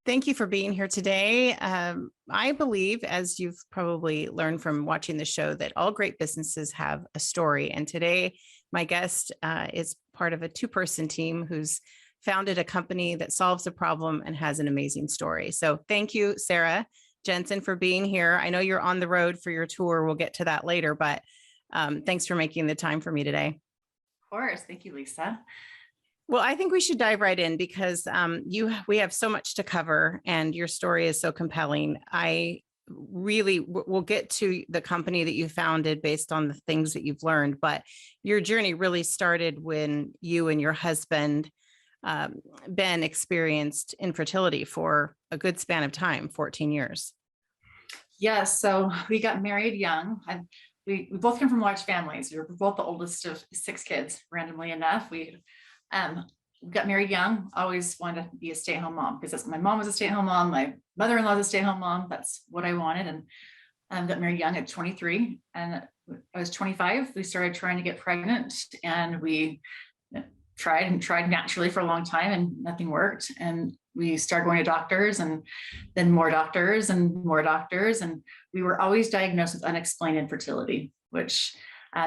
Thank you for being here today. I believe, as you've probably learned from watching the show, that all great businesses have a story. And today, my guest is part of a two-person team who's founded a company that solves a problem and has an amazing story. So thank you, Sara Jensen, for being here. I know you're on the road for your tour. We'll get to that later, but thanks for making the time for me today. Of course. Thank you, Lisa. Well, I think we should dive right in because we have so much to cover and your story is so compelling. I really will get to the company that you founded based on the things that you've learned, but your journey really started when you and your husband, Ben, experienced infertility for a good span of time, 14 years. Yes. So we got married young. We both come from large families. We were both the oldest of 6 kids, randomly enough. We got married young, always wanted to be a stay-at-home mom because my mom was a stay-at-home mom. My mother-in-law was a stay-at-home mom. That's what I wanted. And got married young at 23. And I was 25. We started trying to get pregnant and we tried naturally for a long time and nothing worked. And we started going to doctors and then more doctors and more doctors. And we were always diagnosed with unexplained infertility, which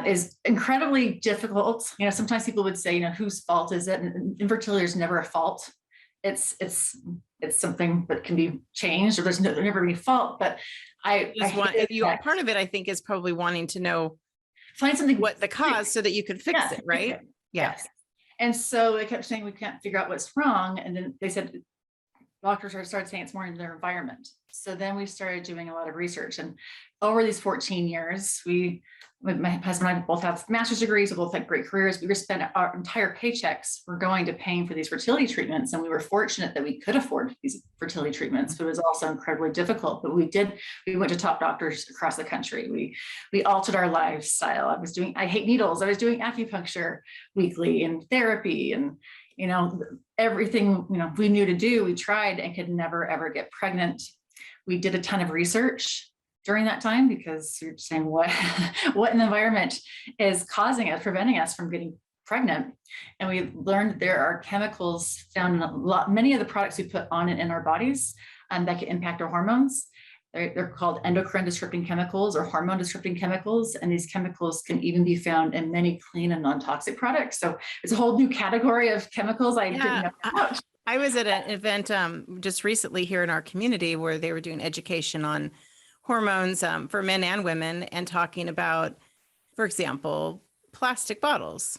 is incredibly difficult. Sometimes people would say, whose fault is it? And infertility is never a fault. It's something that can be changed, or there's never any fault. But part of it, I think, is probably wanting to know, find something, what the cause, so that you can fix it, right? Yes. And so they kept saying we can't figure out what's wrong, and then they said doctors started saying it's more in their environment. So then we started doing a lot of research, and over these 14 years, my husband and I both have master's degrees, we both had great careers. We were spending our entire paychecks were going to paying for these fertility treatments. And we were fortunate that we could afford these fertility treatments, but it was also incredibly difficult. But we went to top doctors across the country. We altered our lifestyle. I hate needles. I was doing acupuncture weekly and therapy and, everything, we knew to do, we tried and could never, ever get pregnant. We did a ton of research during that time because you're saying what in the environment is preventing us from getting pregnant. And we learned there are chemicals found in many of the products we put on and in our bodies that can impact our hormones. They're called endocrine disrupting chemicals or hormone disrupting chemicals. And these chemicals can even be found in many clean and non-toxic products. So it's a whole new category of chemicals I didn't know about. I was at an event just recently here in our community where they were doing education on hormones for men and women and talking about, for example, plastic bottles.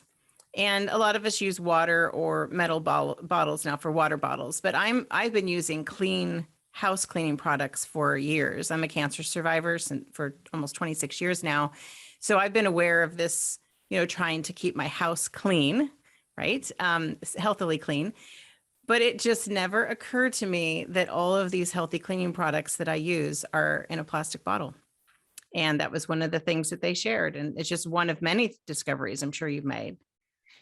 And a lot of us use water or metal bottles now for water bottles, but I've been using clean house cleaning products for years. I'm a cancer survivor for almost 26 years now. So I've been aware of this, trying to keep my house clean, right? Healthily clean. But it just never occurred to me that all of these healthy cleaning products that I use are in a plastic bottle. And that was one of the things that they shared. And it's just one of many discoveries I'm sure you've made.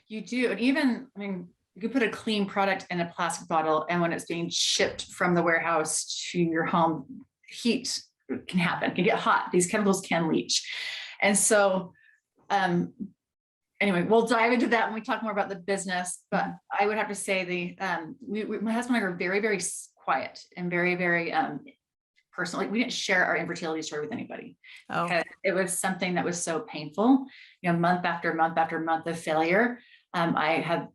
You do. And even, you could put a clean product in a plastic bottle, and when it's being shipped from the warehouse to your home, heat can happen, can get hot. These chemicals can leach. And so, anyway, we'll dive into that when we talk more about the business, but I would have to say my husband and I were very, very quiet and very, very personal. We didn't share our infertility story with anybody. Because it was something that was so painful, month after month after month of failure. I had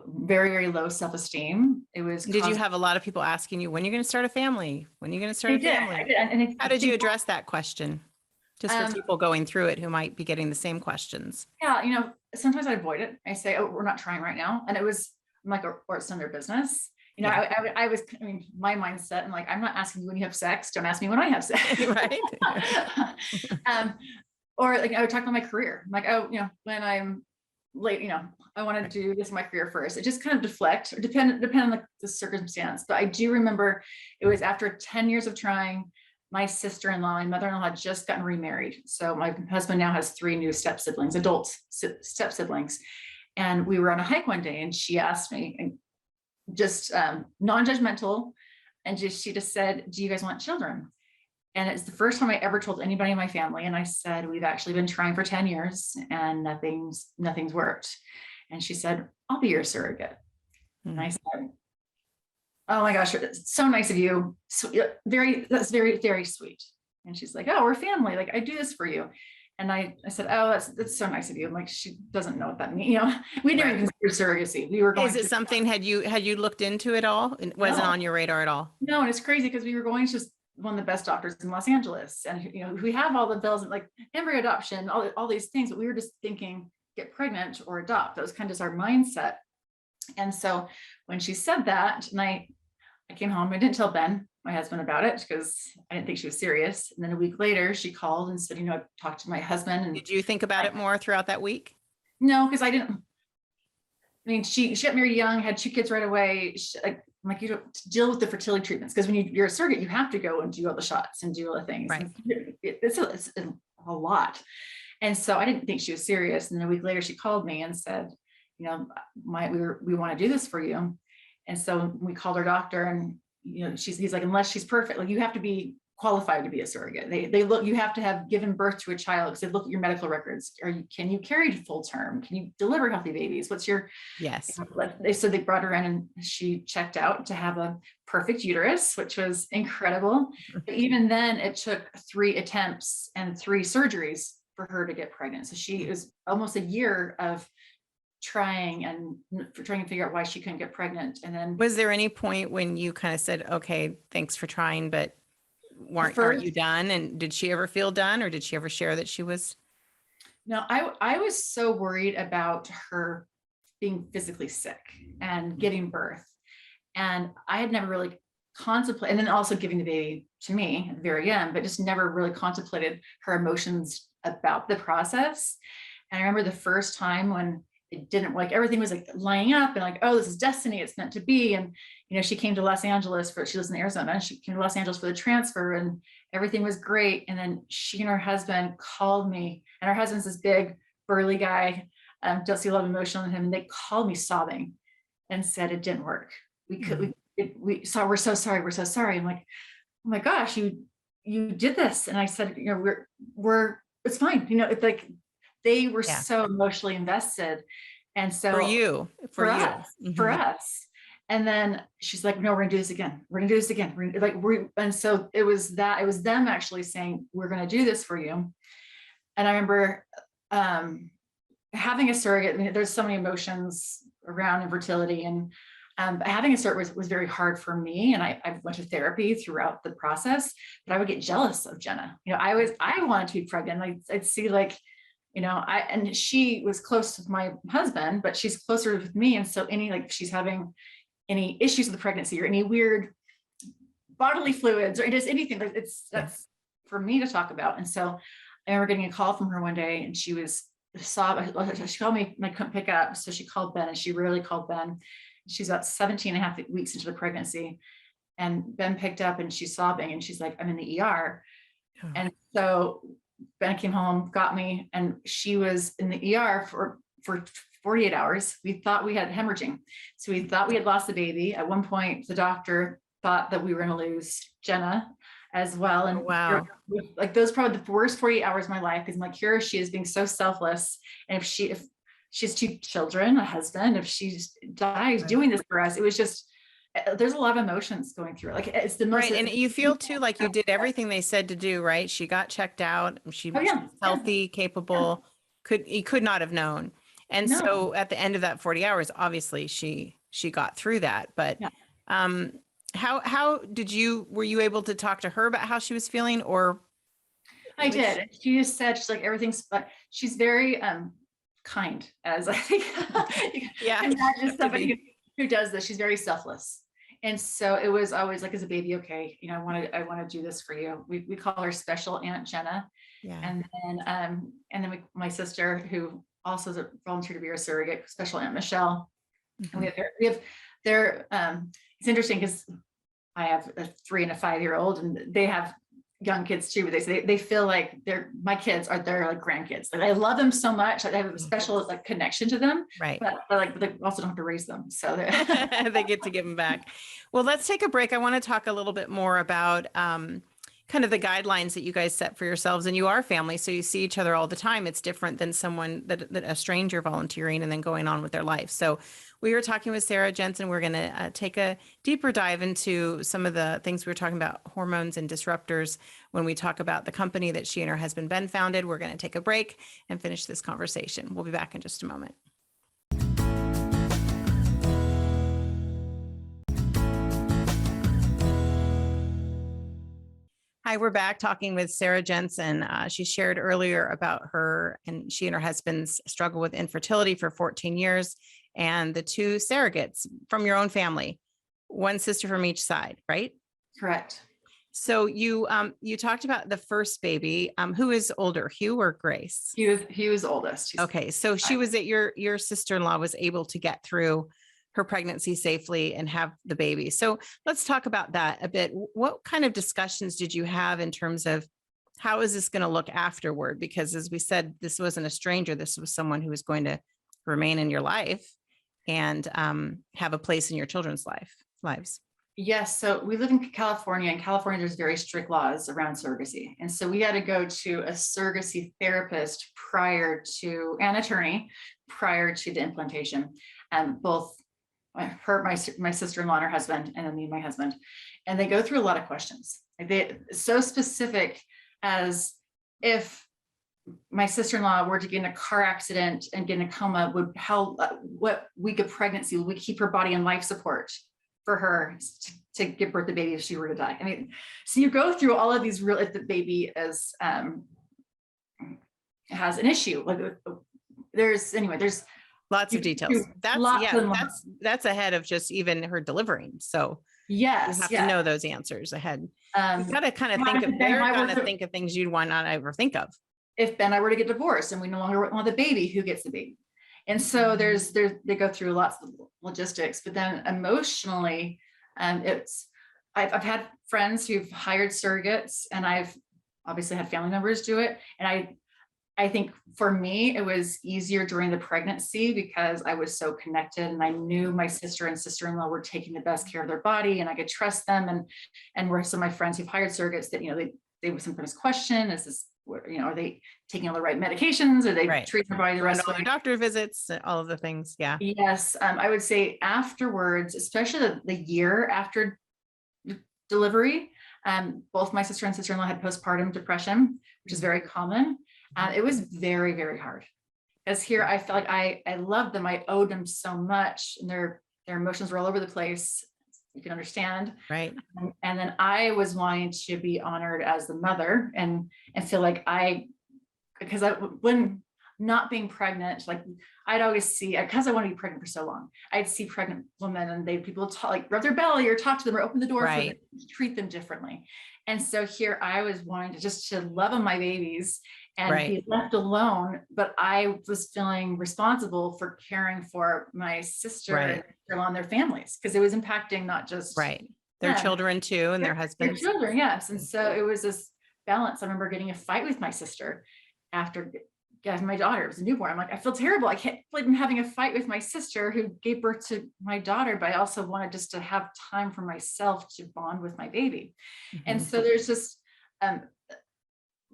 very, very low self-esteem. Did you have a lot of people asking you, when you're going to start a family? When are you going to start a family? I did. And how did you address that question? Just for people going through it who might be getting the same questions. Yeah, sometimes I avoid it. I say, "Oh, we're not trying right now," and I'm like, or it's none of their business. I was, my mindset. I'm like, I'm not asking you when you have sex. Don't ask me when I have sex, right? Or like I would talk about my career. I'm like, when I'm late, I want to do this in my career first. It just kind of deflect or depend on the circumstance. But I do remember it was after 10 years of trying. My sister-in-law, my mother-in-law had just gotten remarried. So my husband now has 3 new step siblings, adult step siblings. And we were on a hike one day and she asked me, and just non-judgmental, and she just said, "Do you guys want children?" And it's the first time I ever told anybody in my family. And I said, "We've actually been trying for 10 years and nothing's worked." And she said, "I'll be your surrogate." And I said, oh my gosh, it's so nice of you. So, that's very, very sweet. And she's like, oh, we're family. Like, I do this for you. And I said, oh, that's so nice of you. I'm like, she doesn't know what that means. We never even considered surrogacy. We were going Is it something, had you looked into it all? It wasn't No. on your radar at all? No, and it's crazy because we were going to just one of the best doctors in Los Angeles. And, we have all the bells and like embryo adoption, all these things, but we were just thinking, get pregnant or adopt. That was kind of our mindset. And so when she said that, and I came home, I didn't tell Ben, my husband, about it because I didn't think she was serious. And then a week later, she called and said, I talked to my husband. And did you think about it more throughout that week? No, because I didn't. I mean, she got married young, had 2 kids right away. I'm like, you don't deal with the fertility treatments because when you're a surrogate, you have to go and do all the shots and do all the things. Right. It's a lot. And so I didn't think she was serious. And then a week later, she called me and said, we want to do this for you. And so we called our doctor, and he's like, unless she's perfect, like you have to be qualified to be a surrogate. They look, you have to have given birth to a child because they look at your medical records. Can you carry to full term? Can you deliver healthy babies? What's your, yes. So they brought her in and she checked out to have a perfect uterus, which was incredible. But even then it took 3 attempts and 3 surgeries for her to get pregnant. So she was almost a year of trying to figure out why she couldn't get pregnant. And then was there any point when you kind of said, okay, thanks for trying, but aren't you done? And did she ever feel done, or did she ever share that she was? No, I was so worried about her being physically sick and giving birth. And I had never really contemplated, and then also giving the baby to me at the very end, but just never really contemplated her emotions about the process. And I remember the first time when it didn't, like, everything was like lining up and like, oh, this is destiny, it's meant to be. And she came to Los Angeles she lives in Arizona, and she came to Los Angeles for the transfer and everything was great. And then she and her husband called me, and her husband's this big burly guy. Don't see a lot of emotion in him. And they called me sobbing and said it didn't work. We're so sorry. I'm like, oh my gosh, you did this. And I said, we're it's fine. It's like they were so emotionally invested. And so for us. And then she's like, no, we're gonna do this again. We're gonna do this again. And so it was them actually saying, we're gonna do this for you. And I remember having a surrogate. I mean, there's so many emotions around infertility, and having a surrogate was very hard for me. And I went to therapy throughout the process, but I would get jealous of Jenna. I wanted to be pregnant. I'd see and she was close with my husband, but she's closer with me. And so she's having any issues with the pregnancy or any weird bodily fluids or just anything, that's for me to talk about. And so I remember getting a call from her one day, and she was sobbing. She called me and I couldn't pick up. So she called Ben, and she rarely called Ben. She's about 17 and a half weeks into the pregnancy. And Ben picked up, and she's sobbing, and she's like, I'm in the ER. Oh. And so Ben came home, got me, and she was in the ER for 48 hours. We thought we had hemorrhaging. So we thought we had lost the baby. At one point, the doctor thought that we were going to lose Jenna as well. And wow, like those probably the worst 48 hours of my life, because I'm like, here she is being so selfless. And if she has 2 children, a husband, if she dies doing this for us, it was just, there's a lot of emotions going through it. Like it's the most right. And you feel too like you did everything they said to do, right? She got checked out. She was healthy, capable. He could not have known. And so at the end of that 40 hours, obviously she got through that. But how were you able to talk to her about how she was feeling? Or I did. She just said, she's like, everything's, but she's very kind, as I think. Imagine somebody who does this. She's very selfless. And so it was always like, as a baby, okay, I want to do this for you. We call her Special Aunt Jenna. Yeah. And then my sister, who also is a volunteer to be our surrogate, Special Aunt Michelle. Mm-hmm. And it's interesting because I have a 3 and a 5-year-old, and they have young kids too, but they feel like my kids are their like grandkids. Like I love them so much. I have a special like connection to them, right? But they also don't have to raise them, so they get to give them back. Well, let's take a break. I want to talk a little bit more about kind of the guidelines that you guys set for yourselves, and you are family, so you see each other all the time. It's different than someone that a stranger volunteering and then going on with their life. So we were talking with Sara Jensen. We're going to take a deeper dive into some of the things we were talking about, hormones and disruptors, when we talk about the company that she and her husband Ben founded. We're going to take a break and finish this conversation. We'll be back in just a moment. Hi, we're back talking with Sara Jensen. She shared earlier about her and she and her husband's struggle with infertility for 14 years and the two surrogates from your own family, one sister from each side, right? Correct. So you talked about the first baby. Who is older, Hugh or Grace? He was oldest. He's Okay, so she was at your sister-in-law was able to get through her pregnancy safely and have the baby. So let's talk about that a bit. What kind of discussions did you have in terms of how is this going to look afterward? Because as we said, this wasn't a stranger. This was someone who was going to remain in your life and have a place in your children's lives. Yes. So we live in California. In California, there's very strict laws around surrogacy. And so we had to go to a surrogacy therapist an attorney prior to the implantation. And both my sister-in-law and her husband, and then me and my husband. And they go through a lot of questions. They so specific as if my sister-in-law were to get in a car accident and get in a coma, what week of pregnancy would we keep her body on life support for her to give birth to the baby if she were to die? I mean, so you go through all of these if the baby has an issue. Like there's lots of details. That's ahead of just even her delivering. So yes, you have to know those answers ahead. You got to kind of think of things you'd want not ever think of. If Ben and I were to get divorced and we no longer want the baby, who gets the baby? And so they go through lots of logistics, but then emotionally, I've had friends who've hired surrogates, and I've obviously had family members do it. And I think for me, it was easier during the pregnancy because I was so connected and I knew my sister and sister-in-law were taking the best care of their body and I could trust them. And were some of my friends who've hired surrogates that, they would sometimes question, are they taking all the right medications? Are they treating their body the rest of their doctor visits, all of the things? Yeah. Yes. I would say afterwards, especially the year after delivery, both my sister and sister-in-law had postpartum depression, which is very common. It was very, very hard because here I felt like I loved them. I owed them so much, and their emotions were all over the place. You can understand. Right. And then I was wanting to be honored as the mother and feel like when not being pregnant, like I'd always see, because I want to be pregnant for so long, I'd see pregnant women and people talk, like rub their belly or talk to them or open the door for them, treat them differently. And so here I was wanting to love on my babies and be left alone, but I was feeling responsible for caring for my sister and their families, because it was impacting not just their children too, and their husbands. Their children, yes. And so it was this balance. I remember getting a fight with my sister after getting my daughter. It was a newborn. I'm like, I feel terrible. I can't believe I'm having a fight with my sister who gave birth to my daughter, but I also wanted just to have time for myself to bond with my baby. Mm-hmm. And so there's just,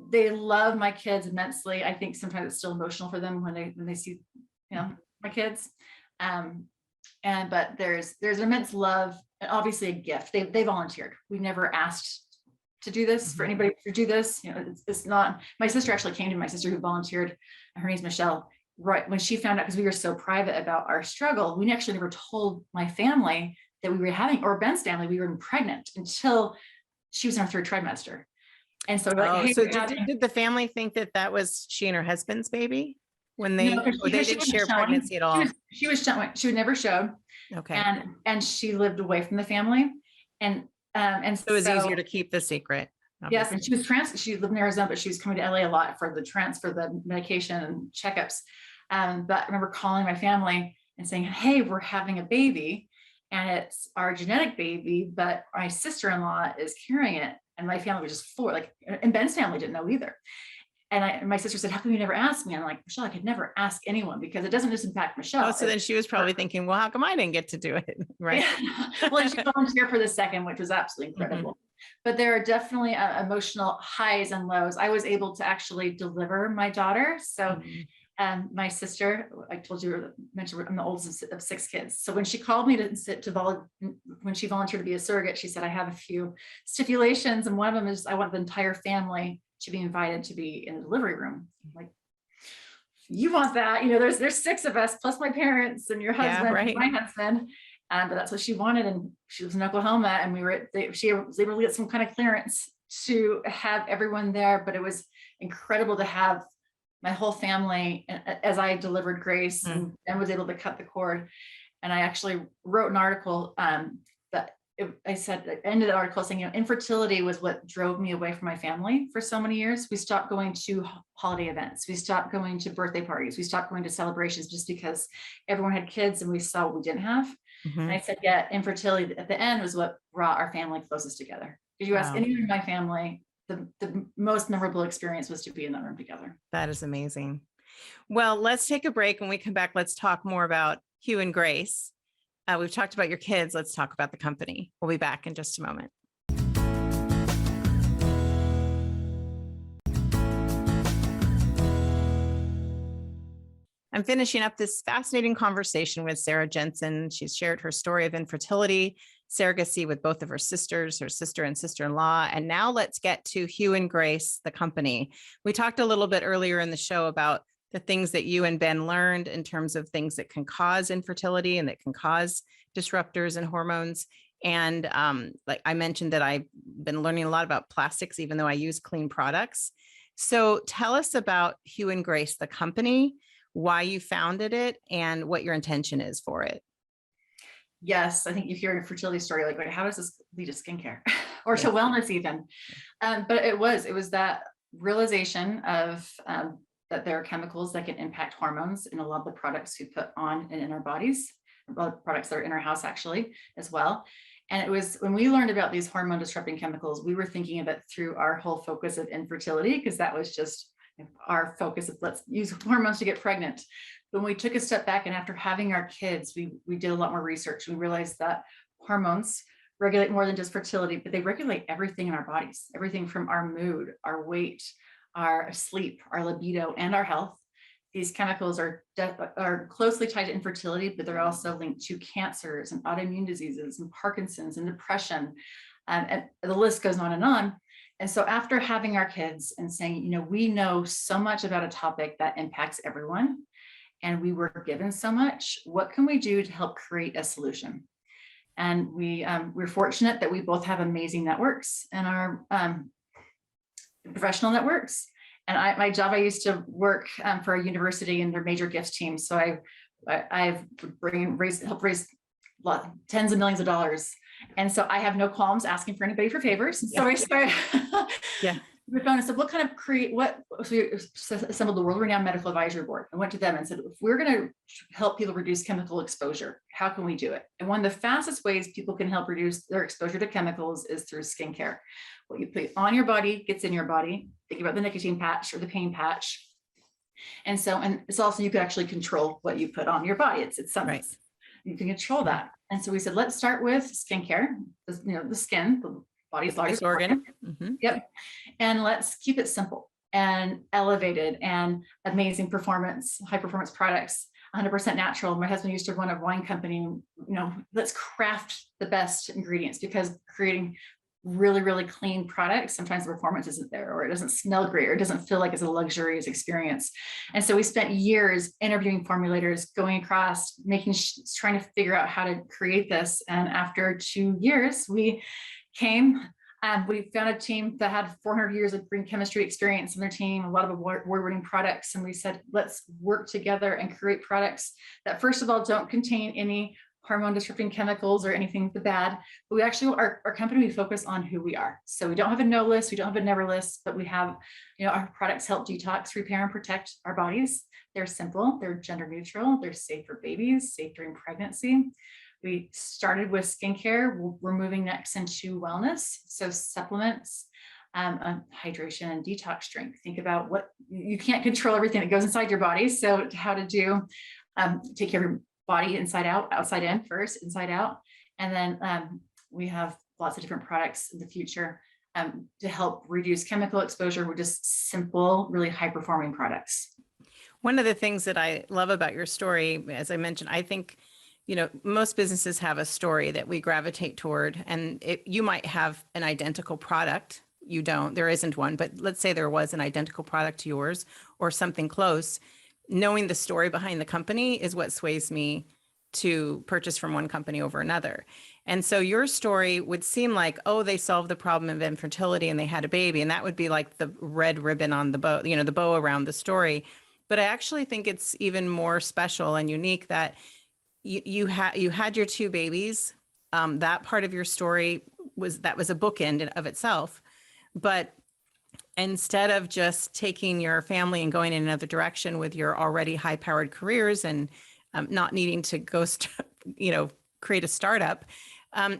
they love my kids immensely. I think sometimes it's still emotional for them when they see, my kids. But there's immense love and obviously a gift. They volunteered. We never asked to do this for anybody to do this. It's not, my sister actually came to my sister who volunteered. Her name's Michelle. Right. When she found out, because we were so private about our struggle, we actually never told my family that we were having, or Ben's family, we were pregnant until she was in her third trimester. And so, did the family think that was she and her husband's baby when they didn't share pregnancy at all? She was never showed. Okay. And she lived away from the family, and so it was easier to keep the secret. Obviously. Yes, and she lived in Arizona, but she was coming to LA a lot for the medication and checkups. But I remember calling my family and saying, "Hey, we're having a baby, and it's our genetic baby, but my sister-in-law is carrying it." And my family was just floored, and Ben's family didn't know either. And my sister said, "How come you never asked me?" And I'm like, "Michelle, I could never ask anyone because it doesn't just impact Michelle." Oh, so then she was probably thinking, well, how come I didn't get to do it? Right. Well, she volunteered for the second, which was absolutely incredible. but there are definitely emotional highs and lows. I was able to actually deliver my daughter. So my sister, I told you, mentioned I'm the oldest of 6 kids. So when she called me when she volunteered to be a surrogate, she said, I have a few stipulations. And one of them is I want the entire family to be invited to be in the delivery room. I'm like, you want that? There's 6 of us plus my parents and your husband, and my husband. But that's what she wanted. And she was in Oklahoma, and she was able to get some kind of clearance to have everyone there. But it was incredible to have my whole family as I delivered Grace and was able to cut the cord. And I actually wrote an article I said at the end of the article saying, infertility was what drove me away from my family for so many years. We stopped going to holiday events. We stopped going to birthday parties. We stopped going to celebrations just because everyone had kids and we saw what we didn't have. And I said, yeah, infertility at the end was what brought our family closest together. If you ask anyone in my family, the most memorable experience was to be in that room together. That is amazing. Well, let's take a break. When we come back, let's talk more about Hugh and Grace. We've talked about your kids. Let's talk about the company. We'll be back in just a moment. I'm finishing up this fascinating conversation with Sara Jensen. She's shared her story of infertility, surrogacy with both of her sisters, her sister and sister-in-law. And now let's get to Hugh and Grace, the company. We talked a little bit earlier in the show about the things that you and Ben learned in terms of things that can cause infertility and that can cause disruptors and hormones. And like I mentioned that I've been learning a lot about plastics, even though I use clean products. So tell us about Hugh and Grace, the company, why you founded it, and what your intention is for it. Yes, I think you hear a fertility story like, how does this lead to skincare or to wellness even? But it was that realization of that there are chemicals that can impact hormones in a lot of the products we put on and in our bodies, a lot of products that are in our house actually as well. And it was when we learned about these hormone disrupting chemicals, we were thinking of it through our whole focus of infertility, because that was just our focus of let's use hormones to get pregnant. When we took a step back and after having our kids, we did a lot more research. We realized that hormones regulate more than just fertility, but they regulate everything in our bodies, everything from our mood, our weight, our sleep, our libido, and our health. These chemicals are closely tied to infertility, but they're also linked to cancers and autoimmune diseases and Parkinson's and depression. And the list goes on and on. And so after having our kids and saying, we know so much about a topic that impacts everyone, and we were given so much, what can we do to help create a solution? And we're fortunate that we both have amazing networks and our professional networks. And my job, I used to work for a university in their major gifts team. So I've helped raise tens of millions of dollars. And so I have no qualms asking for anybody for favors. So I started, we found and said, so we assembled the world-renowned medical advisory board. I went to them and said, if we're going to help people reduce chemical exposure, how can we do it? And one of the fastest ways people can help reduce their exposure to chemicals is through skincare. What you put on your body gets in your body. Think about the nicotine patch or the pain patch. And it's also, you can actually control what you put on your body. It's something you can control that. And so we said, let's start with skincare, the skin, the body's largest organ. Yep. And let's keep it simple and elevated and amazing performance, high performance products, 100% natural. My husband used to run a wine company, let's craft the best ingredients, because creating really, really clean products, sometimes the performance isn't there, or it doesn't smell great, or it doesn't feel like it's a luxurious experience. And so we spent years interviewing formulators, going across, trying to figure out how to create this. And after 2 years, we found a team that had 400 years of green chemistry experience in their team, a lot of award-winning products. And we said, let's work together and create products that, first of all, don't contain any hormone disrupting chemicals or anything bad. But we actually, our company, we focus on who we are. So we don't have a no list, we don't have a never list, but we have, our products help detox, repair, and protect our bodies. They're simple, they're gender neutral, they're safe for babies, safe during pregnancy. We started with skincare. We're moving next into wellness. So supplements, hydration and detox drink. Think about what you can't control everything that goes inside your body. So how to take care of your body inside out, outside in first, inside out. And then we have lots of different products in the future to help reduce chemical exposure with just simple, really high performing products. One of the things that I love about your story, as I mentioned, I think, most businesses have a story that we gravitate toward, and you might have an identical product. You don't, there isn't one, but let's say there was an identical product to yours or something close. Knowing the story behind the company is what sways me to purchase from one company over another. And so your story would seem like, oh, they solved the problem of infertility and they had a baby. And that would be like the red ribbon on the bow, the bow around the story. But I actually think it's even more special and unique that you had your two babies. That part of your story was a bookend of itself. But instead of just taking your family and going in another direction with your already high powered careers and not needing to go, create a startup,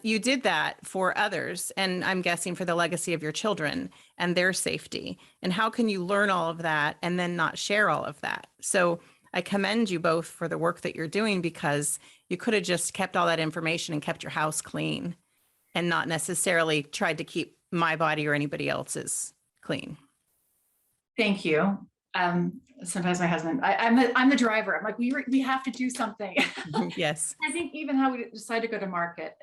you did that for others. And I'm guessing for the legacy of your children and their safety. And how can you learn all of that and then not share all of that? So I commend you both for the work that you're doing, because you could have just kept all that information and kept your house clean and not necessarily tried to keep my body or anybody else's clean. Thank you. Sometimes my husband, I'm the driver. I'm like, we have to do something. Yes. I think even how we decide to go to market,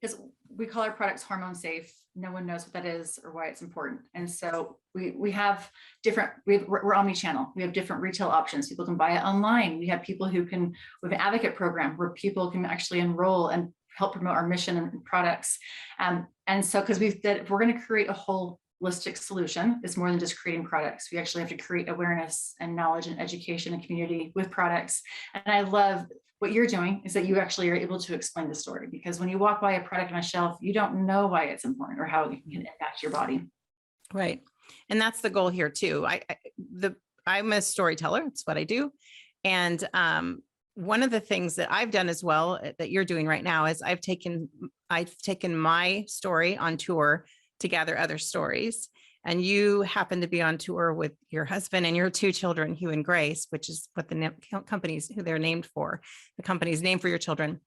because we call our products hormone safe. No one knows what that is or why it's important. And so we have different, we're omni-channel. We have different retail options. People can buy it online. We have people we have an advocate program where people can actually enroll and help promote our mission and products. And so, because if we're going to create a holistic solution, it's more than just creating products. We actually have to create awareness and knowledge and education and community with products. And I love what you're doing is that you actually are able to explain the story, because when you walk by a product on a shelf, you don't know why it's important or how it can impact your body. Right. And that's the goal here too. I'm a storyteller. It's what I do. And one of the things that I've done as well that you're doing right now is I've taken my story on tour to gather other stories. And you happen to be on tour with your husband and your two children, Hugh and Grace, which is what the companies who they're named for, the company's name for your children.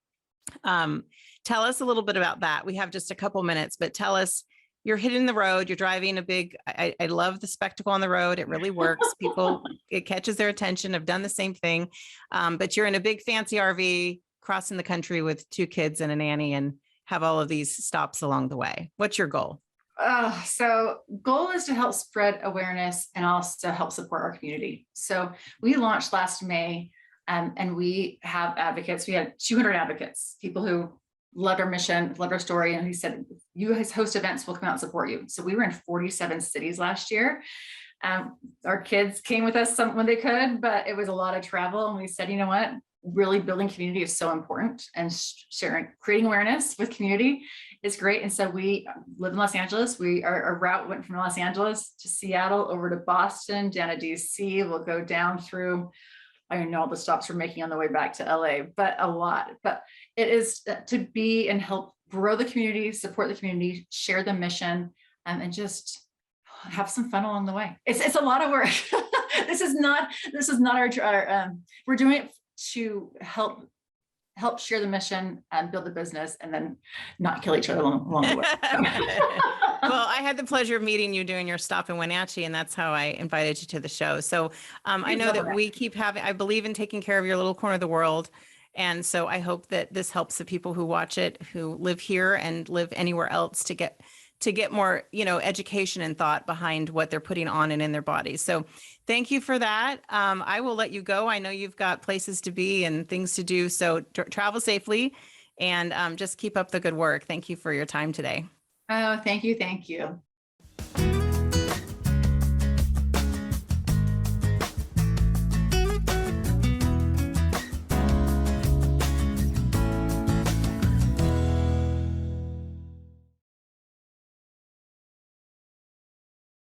Tell us a little bit about that. We have just a couple minutes, but tell us, you're hitting the road, you're driving a big, I love the spectacle on the road. It really works. People, it catches their attention. I've done the same thing. But you're in a big fancy RV crossing the country with two kids and a nanny and have all of these stops along the way. What's your goal? So goal is to help spread awareness and also help support our community. So we launched last May, and we have advocates. We had 200 advocates, people who loved our mission, loved our story. And he said, you guys host events, we'll come out and support you. So we were in 47 cities last year. Our kids came with us when they could, but it was a lot of travel. And we said, you know what? Really building community is so important, and creating awareness with community is great. And so we live in Los Angeles. Our route went from Los Angeles to Seattle, over to Boston, down to DC. We'll go down through, I don't know all the stops we're making on the way back to LA, but a lot. But it is to be and help grow the community, support the community, share the mission, and just have some fun along the way. It's a lot of work. This is not our we're doing it to help share the mission and build the business, and then not kill each other along the way. Well, I had the pleasure of meeting you doing your stop in Wenatchee, and that's how I invited you to the show. So I know that we keep I believe in taking care of your little corner of the world. And so I hope that this helps the people who watch it, who live here and live anywhere else, to get more, education and thought behind what they're putting on and in their bodies. So thank you for that. I will let you go. I know you've got places to be and things to do. So travel safely and just keep up the good work. Thank you for your time today. Oh, thank you. Thank you.